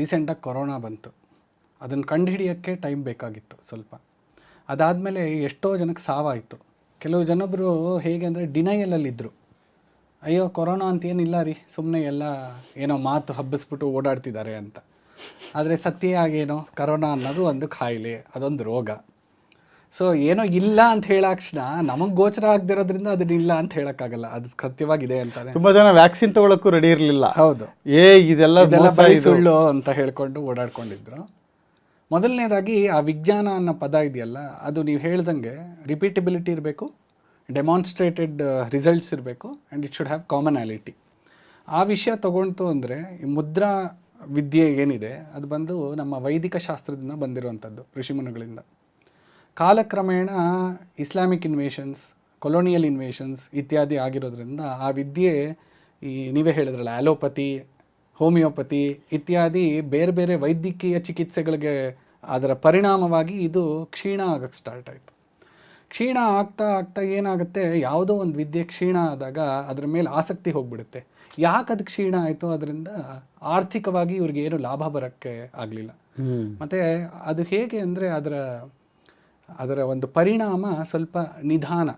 ರೀಸೆಂಟಾಗಿ ಕೊರೋನಾ ಬಂತು. ಅದನ್ನು ಕಂಡುಹಿಡಿಯೋಕ್ಕೆ ಟೈಮ್ ಬೇಕಾಗಿತ್ತು ಸ್ವಲ್ಪ. ಅದಾದಮೇಲೆ ಎಷ್ಟೋ ಜನಕ್ಕೆ ಸಾವಾಯಿತು. ಕೆಲವು ಜನೊಬ್ಬರು ಹೇಗೆ ಅಂದರೆ ಡಿನೈಯಲಲ್ಲಿದ್ದರು. ಅಯ್ಯೋ ಕೊರೋನಾ ಅಂತ ಏನಿಲ್ಲ ರೀ, ಸುಮ್ಮನೆ ಎಲ್ಲ ಏನೋ ಮಾತು ಹಬ್ಬಿಸ್ಬಿಟ್ಟು ಓಡಾಡ್ತಿದ್ದಾರೆ ಅಂತ. ಆದರೆ ಸತ್ಯ ಆಗೇನೋ ಕರೋನಾ ಅನ್ನೋದು ಒಂದು ಕಾಯಿಲೆ, ಅದೊಂದು ರೋಗ. ಸೊ ಏನೋ ಇಲ್ಲ ಅಂತ ಹೇಳಾಕ್ಷಣ ನಮಗೆ ಗೋಚರ ಆಗದಿರೋದ್ರಿಂದ ಅದನ್ನಿಲ್ಲ ಅಂತ ಹೇಳೋಕ್ಕಾಗಲ್ಲ, ಅದು ಸತ್ಯವಾಗಿದೆ ಅಂತಾನೆ. ತುಂಬ ಜನ ವ್ಯಾಕ್ಸಿನ್ ತಗೊಳ್ಳೋಕ್ಕೂ ರೆಡಿ ಇರಲಿಲ್ಲ. ಹೌದು, ಇದೆಲ್ಲ ಸುಳ್ಳು ಅಂತ ಹೇಳ್ಕೊಂಡು ಓಡಾಡ್ಕೊಂಡಿದ್ರು. ಮೊದಲನೇದಾಗಿ ಆ ವಿಜ್ಞಾನ ಅನ್ನೋ ಪದ ಇದೆಯಲ್ಲ, ಅದು ನೀವು ಹೇಳ್ದಂಗೆ ರಿಪೀಟಬಿಲಿಟಿ ಇರಬೇಕು, ಡೆಮಾನ್ಸ್ಟ್ರೇಟೆಡ್ ರಿಸಲ್ಟ್ಸ್ ಇರಬೇಕು, and it should have commonality. ಆ ವಿಷಯ ತೊಗೊಂತು ಅಂದರೆ ಈ ಮುದ್ರಾ ವಿದ್ಯೆ ಏನಿದೆ ಅದು ಬಂದು ನಮ್ಮ ವೈದಿಕ ಶಾಸ್ತ್ರದಿಂದ ಬಂದಿರುವಂಥದ್ದು, ಋಷಿಮುನಿಗಳಿಂದ. ಕಾಲಕ್ರಮೇಣ ಇಸ್ಲಾಮಿಕ್ ಇನ್ವೇಷನ್ಸ್, ಕೊಲೋನಿಯಲ್ ಇನ್ವೇಷನ್ಸ್ ಇತ್ಯಾದಿ ಆಗಿರೋದ್ರಿಂದ ಆ ವಿದ್ಯೆ ಈ ನೀವೇ ಹೇಳಿದ್ರಲ್ಲ ಆಲೋಪತಿ, ಹೋಮಿಯೋಪತಿ ಇತ್ಯಾದಿ ಬೇರೆ ಬೇರೆ ವೈದ್ಯಕೀಯ ಚಿಕಿತ್ಸೆಗಳಿಗೆ ಅದರ ಪರಿಣಾಮವಾಗಿ ಇದು ಕ್ಷೀಣ ಆಗಕ್ಕೆ ಸ್ಟಾರ್ಟ್ ಆಯಿತು. ಕ್ಷೀಣ ಆಗ್ತಾ ಆಗ್ತಾ ಏನಾಗುತ್ತೆ, ಯಾವುದೋ ಒಂದು ವಿದ್ಯೆ ಕ್ಷೀಣ ಆದಾಗ ಅದರ ಮೇಲೆ ಆಸಕ್ತಿ ಹೋಗ್ಬಿಡುತ್ತೆ. ಯಾಕೆ ಅದು ಕ್ಷೀಣ ಆಯಿತು? ಅದರಿಂದ ಆರ್ಥಿಕವಾಗಿ ಇವ್ರಿಗೆ ಏನು ಲಾಭ ಬರೋಕ್ಕೆ ಆಗಲಿಲ್ಲ. ಮತ್ತು ಅದು ಹೇಗೆ ಅಂದರೆ ಅದರ ಒಂದು ಪರಿಣಾಮ ಸ್ವಲ್ಪ ನಿಧಾನ.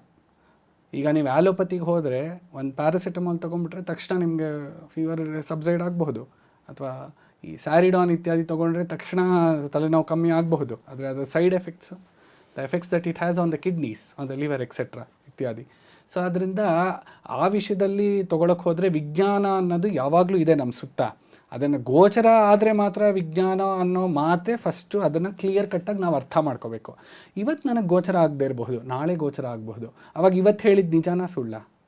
ಈಗ ನೀವು ಆಲೋಪತಿಗೆ ಹೋದರೆ ಒಂದು ಪ್ಯಾರಾಸಿಟಮಾಲ್ ತೊಗೊಂಡ್ಬಿಟ್ರೆ ತಕ್ಷಣ ನಿಮಗೆ ಫೀವರ್ ಸಬ್ಸೈಡ್ ಆಗಬಹುದು, ಅಥವಾ ಈ ಸ್ಯಾರಿಡಾನ್ ಇತ್ಯಾದಿ ತೊಗೊಂಡ್ರೆ ತಕ್ಷಣ ತಲೆನೋವು ಕಮ್ಮಿ ಆಗಬಹುದು. ಆದರೆ ಅದರ side effects, the effects that it has on the kidneys, on the liver etcetera ಇತ್ಯಾದಿ. ಸೊ ಅದರಿಂದ ಆ ವಿಷಯದಲ್ಲಿ ತೊಗೊಳಕ್ಕೆ ಹೋದರೆ ವಿಜ್ಞಾನ ಅನ್ನೋದು ಯಾವಾಗಲೂ ಇದೆ ನಮ್ಮ ಸುತ್ತ. ಅದನ್ನು ಗೋಚರ ಆದರೆ ಮಾತ್ರ ವಿಜ್ಞಾನ ಅನ್ನೋ ಮಾತೇ ಫಸ್ಟು, ಅದನ್ನು ಕ್ಲಿಯರ್ ಕಟ್ಟಾಗಿ ನಾವು ಅರ್ಥ ಮಾಡ್ಕೋಬೇಕು. ಇವತ್ತು ನನಗೆ ಗೋಚರ ಆಗದೇ ಇರಬಹುದು, ನಾಳೆ ಗೋಚರ ಆಗಬಹುದು. ಅವಾಗ ಇವತ್ತು ಹೇಳಿದ ನಿಜಾನ ಸುಳ್ಳ?